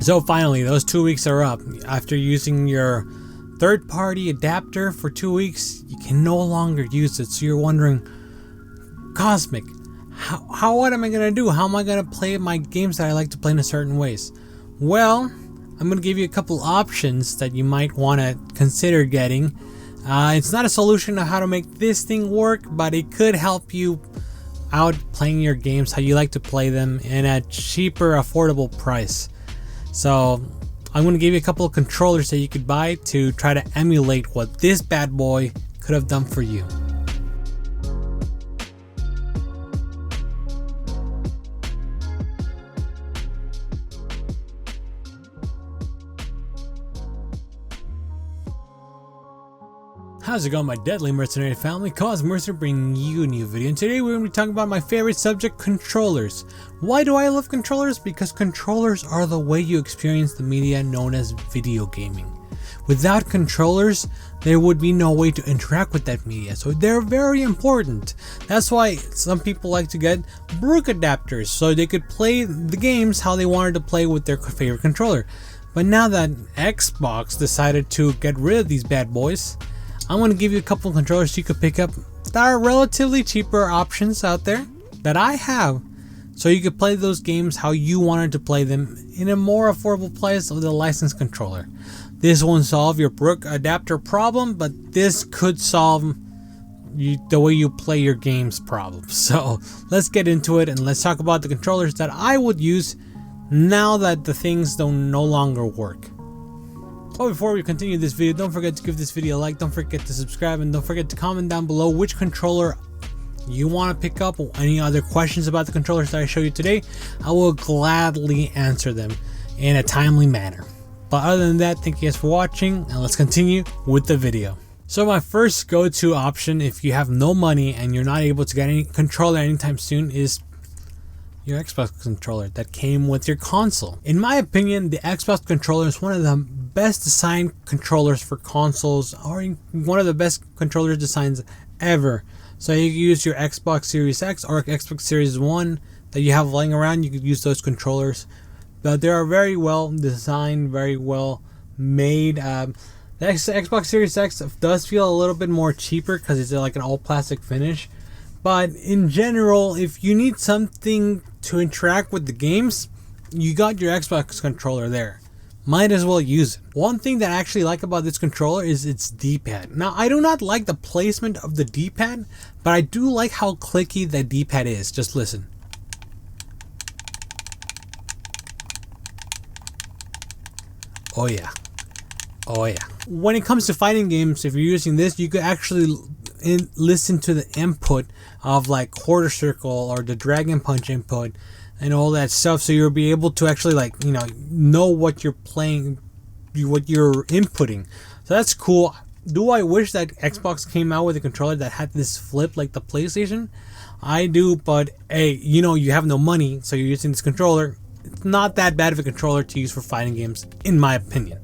So finally, those 2 weeks are up. After using your third-party adapter for 2 weeks, you can no longer use it. So you're wondering, Cosmic, what am I going to do? How am I going to play my games that I like to play in a certain ways? Well, I'm going to give you a couple options that you might want to consider getting. It's not a solution of how to make this thing work, but it could help you out playing your games how you like to play them in a cheaper, affordable price. So I'm going to give you a couple of controllers that you could buy to try to emulate what this bad boy could have done for you. How's it going, my deadly mercenary family? Cause Mercer bringing you a new video, and today we're going to be talking about my favorite subject, controllers. Why do I love controllers? Because controllers are the way you experience the media known as video gaming. Without controllers, there would be no way to interact with that media, so they're very important. That's why some people like to get BROOK adapters, so they could play the games how they wanted to play with their favorite controller. But now that Xbox decided to get rid of these bad boys, I'm going to give you a couple of controllers you could pick up that are relatively cheaper options out there that I have, so you could play those games how you wanted to play them in a more affordable price with a licensed controller. This won't solve your BROOK adapter problem, but this could solve the way you play your games problem. So let's get into it and let's talk about the controllers that I would use now that the things don't no longer work. But before we continue this video, don't forget to give this video a like, don't forget to subscribe, and don't forget to comment down below which controller you want to pick up or any other questions about the controllers that I show you today. I will gladly answer them in a timely manner. But other than that, thank you guys for watching, and let's continue with the video. So my first go-to option if you have no money and you're not able to get any controller anytime soon is your Xbox controller that came with your console. In my opinion, the Xbox controller is one of the best designed controllers for consoles, or one of the best controller designs ever. So you can use your Xbox Series X or Xbox Series 1 that you have laying around. You could use those controllers, but they are very well designed, very well made. The Xbox Series X does feel a little bit more cheaper because it's like an all plastic finish. But in general, if you need something to interact with the games, you got your Xbox controller there. Might as well use it. One thing that I actually like about this controller is its D-pad. Now, I do not like the placement of the D-pad, but I do like how clicky the D-pad is. Just listen. Oh yeah. Oh yeah. When it comes to fighting games, if you're using this, you could actually listen to the input of like quarter circle or the dragon punch input and all that stuff, so you'll be able to actually know what you're playing, what you're inputting. So that's cool. Do I wish that Xbox came out with a controller that had this flip like the PlayStation? I do, but hey, you have no money, so you're using this controller. It's not that bad of a controller to use for fighting games, in my opinion.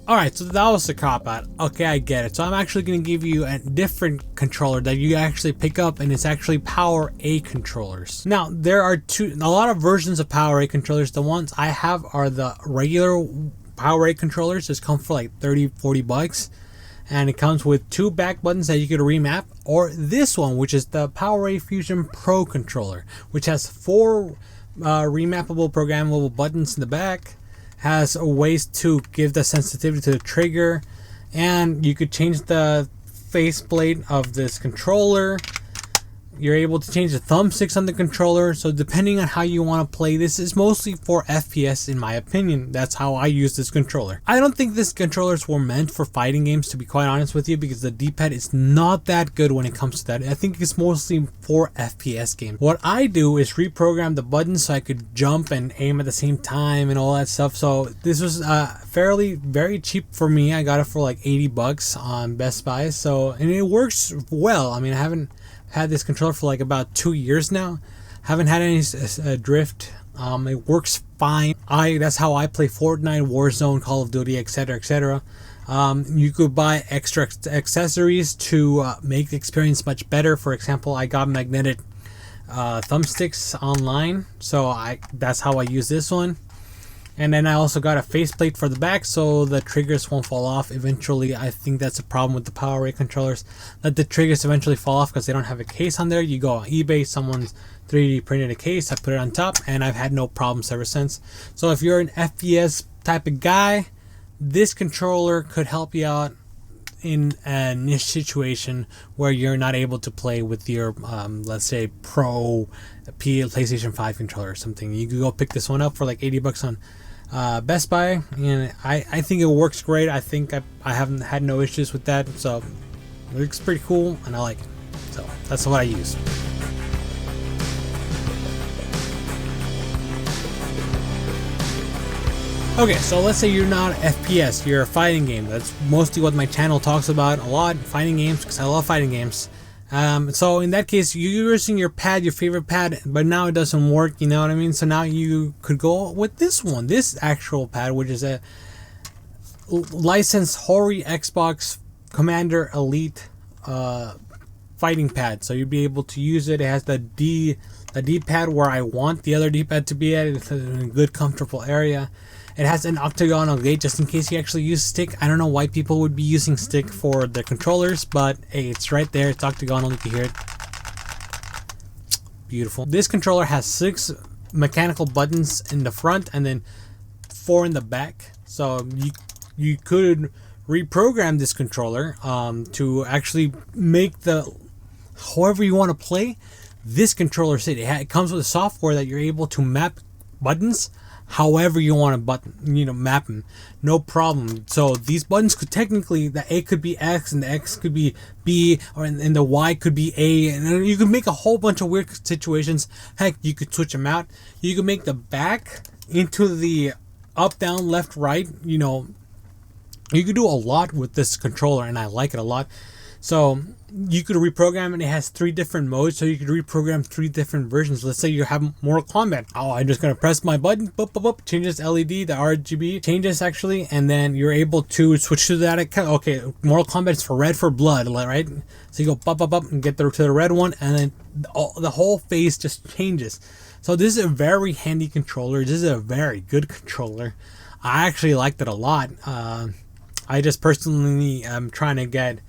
Alright, so that was the cop out. Okay, I get it. So I'm actually going to give you a different controller that you actually pick up, and it's actually Power A controllers. Now, there are a lot of versions of Power A controllers. The ones I have are the regular Power A controllers. Just come for like 30-40 bucks. And it comes with 2 back buttons that you could remap, or this one, which is the Power A Fusion Pro controller, which has 4 remappable programmable buttons in the back. Has ways to give the sensitivity to the trigger, and you could change the faceplate of this controller. You're able to change the thumbsticks on the controller, so depending on how you want to play, this is mostly for FPS in my opinion. That's how I use this controller. I don't think these controllers were meant for fighting games, to be quite honest with you, because the D-pad is not that good when it comes to that. I think it's mostly for FPS games. What I do is reprogram the buttons so I could jump and aim at the same time and all that stuff. So this was very cheap for me. I got it for like 80 bucks on Best Buy, and it works well. I mean, I haven't had this controller for like about 2 years now. Haven't had any drift. It works fine. That's how I play Fortnite, Warzone, Call of Duty, etc., etc. You could buy extra accessories to make the experience much better. For example, I got magnetic thumbsticks online, so that's how I use this one. And then I also got a faceplate for the back so the triggers won't fall off. Eventually, I think that's a problem with the PowerA controllers, that the triggers eventually fall off because they don't have a case on there. You go on eBay, someone's 3D printed a case, I put it on top, and I've had no problems ever since. So if you're an FPS type of guy, this controller could help you out in a niche situation where you're not able to play with your let's say pro PlayStation 5 controller or something. You could go pick this one up for like 80 bucks on Best Buy, and I think it works great. I think I haven't had no issues with that, so it looks pretty cool and I like it. So that's what I use. Okay, so let's say you're not FPS, you're a fighting game. That's mostly what my channel talks about a lot, fighting games, because I love fighting games. So in that case, you're using your pad, your favorite pad, but now it doesn't work, you know what I mean? So now you could go with this one, this actual pad, which is a licensed Hori Xbox Commander Elite fighting pad. So you'll be able to use it. It has the D-pad where I want the other D-pad to be at. It's in a good, comfortable area. It has an octagonal gate just in case you actually use stick. I don't know why people would be using stick for their controllers, but hey, it's right there. It's octagonal. You can hear it. Beautiful. This controller has 6 mechanical buttons in the front and then 4 in the back. So you could reprogram this controller to actually make the however you want to play this controller sit. It comes with a software that you're able to map buttons however you want to map them, no problem. So these buttons could technically, the A could be X and the X could be B, and the Y could be A, and you could make a whole bunch of weird situations. Heck, you could switch them out. You could make the back into the up, down, left, right. You could do a lot with this controller, and I like it a lot. So you could reprogram it. It has 3 different modes, so you could reprogram 3 different versions. Let's say you have Mortal Kombat. Oh, I'm just gonna press my button, boop, boop, boop, changes LED, the RGB changes actually, and then you're able to switch to that account. Okay, Mortal Kombat is for red for blood, right? So you go pop, pop, pop, and get to the red one, and then the whole face just changes. So this is a very handy controller. This is a very good controller. I actually liked it a lot. I just personally am trying to get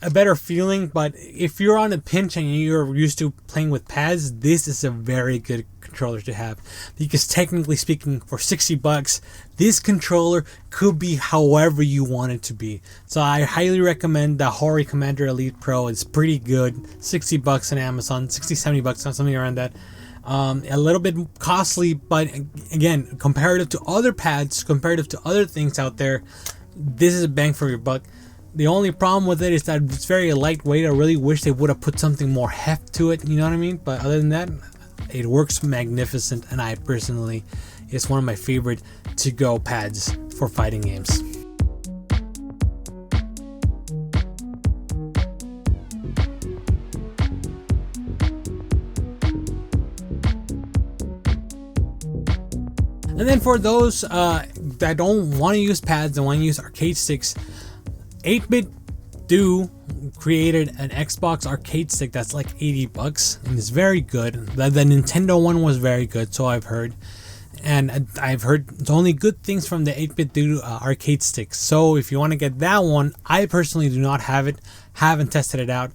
a better feeling, but if you're on a pinch and you're used to playing with pads, this is a very good controller to have, because technically speaking, for 60 bucks, this controller could be however you want it to be. So I highly recommend the Hori Commander Elite Pro. It's pretty good. 60 bucks on Amazon, 60, 70 bucks, something around that. A little bit costly, but again, comparative to other pads, comparative to other things out there, this is a bang for your buck. The only problem with it is that it's very lightweight. I really wish they would have put something more heft to it, you know what I mean? But other than that, it works magnificent, and I personally, it's one of my favorite to-go pads for fighting games. And then for those that don't want to use pads and want to use arcade sticks, 8-Bit Do created an Xbox arcade stick that's like 80 bucks and it's very good. The Nintendo one was very good, so I've heard. And I've heard only good things from the 8-Bit Do arcade stick. So if you want to get that one, I personally do not have it, haven't tested it out.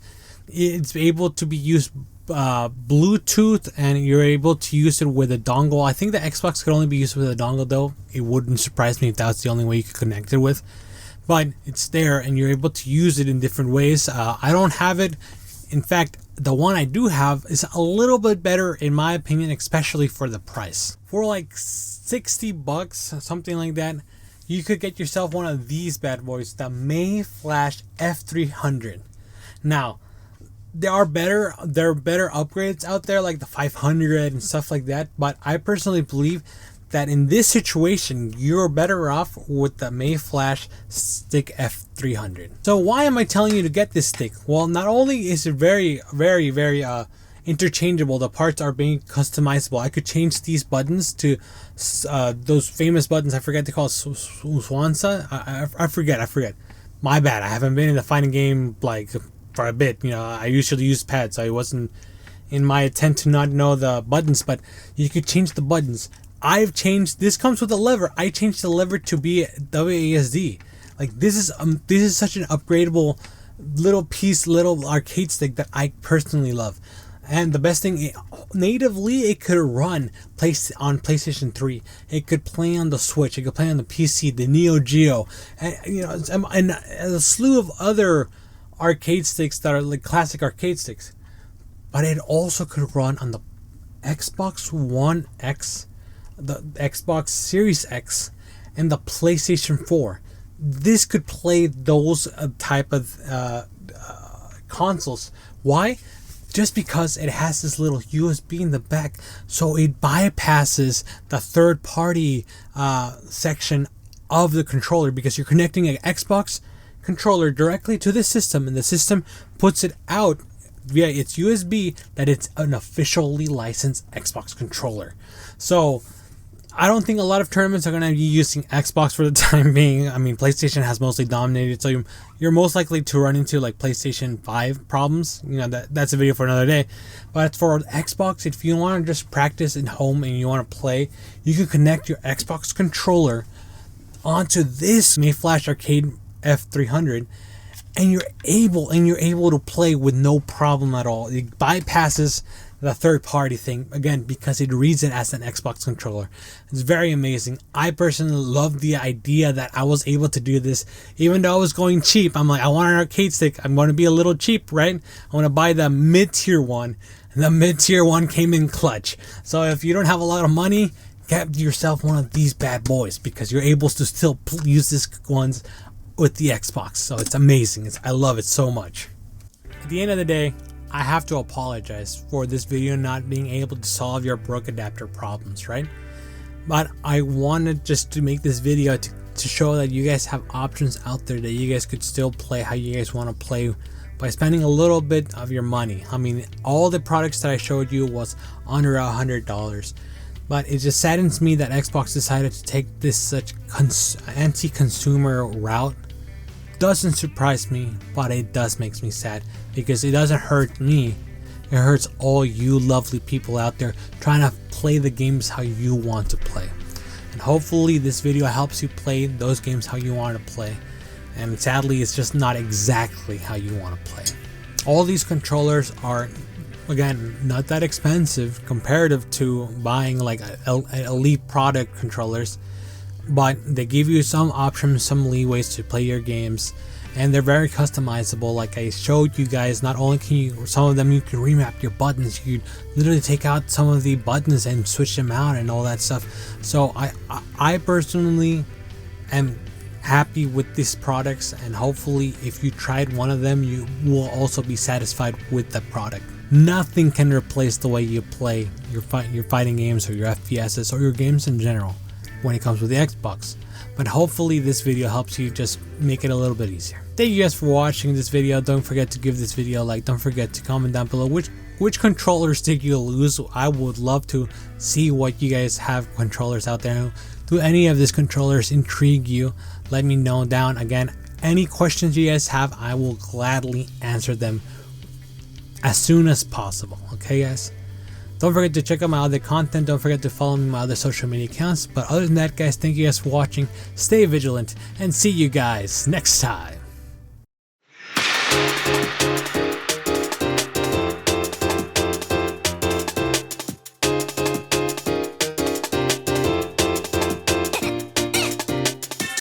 It's able to be used Bluetooth, and you're able to use it with a dongle. I think the Xbox could only be used with a dongle though. It wouldn't surprise me if that's the only way you could connect it with. But it's there and you're able to use it in different ways. I don't have it. In fact, the one I do have is a little bit better in my opinion, especially for the price. For like 60 bucks, something like that, you could get yourself one of these bad boys, the Mayflash F300. Now, there are better upgrades out there like the 500 and stuff like that, but I personally believe that in this situation, you're better off with the Mayflash Stick F300. So why am I telling you to get this stick? Well, not only is it very interchangeable. The parts are being customizable. I could change these buttons to those famous buttons. I forget they call it Swansa. I forget. My bad. I haven't been in the fighting game like for a bit. You know, I usually use pads, so it wasn't in my attempt to not know the buttons. But you could change the buttons. I've changed. This comes with a lever. I changed the lever to be WASD. Like this is such an upgradable little arcade stick that I personally love. And the best thing, natively it could run on PlayStation 3. It could play on the Switch. It could play on the PC, the Neo Geo, and a slew of other arcade sticks that are like classic arcade sticks. But it also could run on the Xbox One X, the Xbox Series X, and the PlayStation 4. This could play those type of consoles. Why? Just because it has this little USB in the back, so it bypasses the third-party section of the controller, because you're connecting an Xbox controller directly to the system, and the system puts it out via its USB that it's an officially licensed Xbox controller. So I don't think a lot of tournaments are going to be using Xbox for the time being. I mean, PlayStation has mostly dominated, so you're most likely to run into like PlayStation 5 problems. You know, that's a video for another day. But for Xbox, if you want to just practice at home and you want to play, you can connect your Xbox controller onto this Mayflash Arcade F300, and you're able to play with no problem at all. It bypasses the third party thing, again, because it reads it as an Xbox controller. It's very amazing. I personally love the idea that I was able to do this, even though I was going cheap. I'm like, I want an arcade stick. I'm going to be a little cheap, right? I want to buy the mid-tier one, and the mid-tier one came in clutch. So if you don't have a lot of money, get yourself one of these bad boys, because you're able to still use these ones with the Xbox. So it's amazing. I love it so much. At the end of the day, I have to apologize for this video not being able to solve your BROOK adapter problems, right? But I wanted just to make this video to show that you guys have options out there that you guys could still play how you guys want to play by spending a little bit of your money. I mean, all the products that I showed you was under $100. But it just saddens me that Xbox decided to take this such anti-consumer route. Doesn't surprise me, but it does makes me sad, because it doesn't hurt me, it hurts all you lovely people out there trying to play the games how you want to play. And hopefully this video helps you play those games how you want to play, and sadly it's just not exactly how you want to play. All these controllers are, again, not that expensive comparative to buying like elite product controllers, but they give you some options, some leeways to play your games, and they're very customizable. Like I showed you guys, not only can you, some of them you can remap your buttons, you literally take out some of the buttons and switch them out and all that stuff. So I personally am happy with these products, and hopefully if you tried one of them, you will also be satisfied with the product. Nothing can replace the way you play your fighting games, or your FPSs, or your games in general when it comes with the Xbox. But hopefully this video helps you just make it a little bit easier. Thank you guys for watching this video. Don't forget to give this video a like. Don't forget to comment down below which controller stick you'll lose. I would love to see what you guys have controllers out there. Do any of these controllers intrigue you? Let me know down. Again, any questions you guys have, I will gladly answer them as soon as possible. Okay guys? Don't forget to check out my other content. Don't forget to follow me on my other social media accounts. But other than that, guys, thank you guys for watching. Stay vigilant, and see you guys next time.